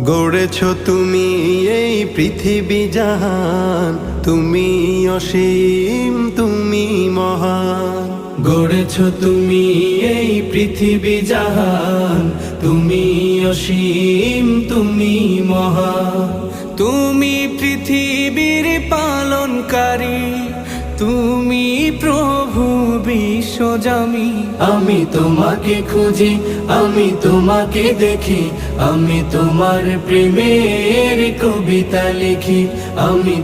গড়েছ তুমি এই পৃথিবী জাহান, তুমি অসীম, তুমি মহান। গড়েছ তুমি এই পৃথিবী জাহান, তুমি অসীম, তুমি মহান। তুমি পৃথিবীর পালনকারী, তুমি প্রভু বিশ্বজামি। আমি তোমাকে খুঁজি, আমি তোমাকে দেখি, আমি তোমার প্রেমের কবিতা লিখি। আমি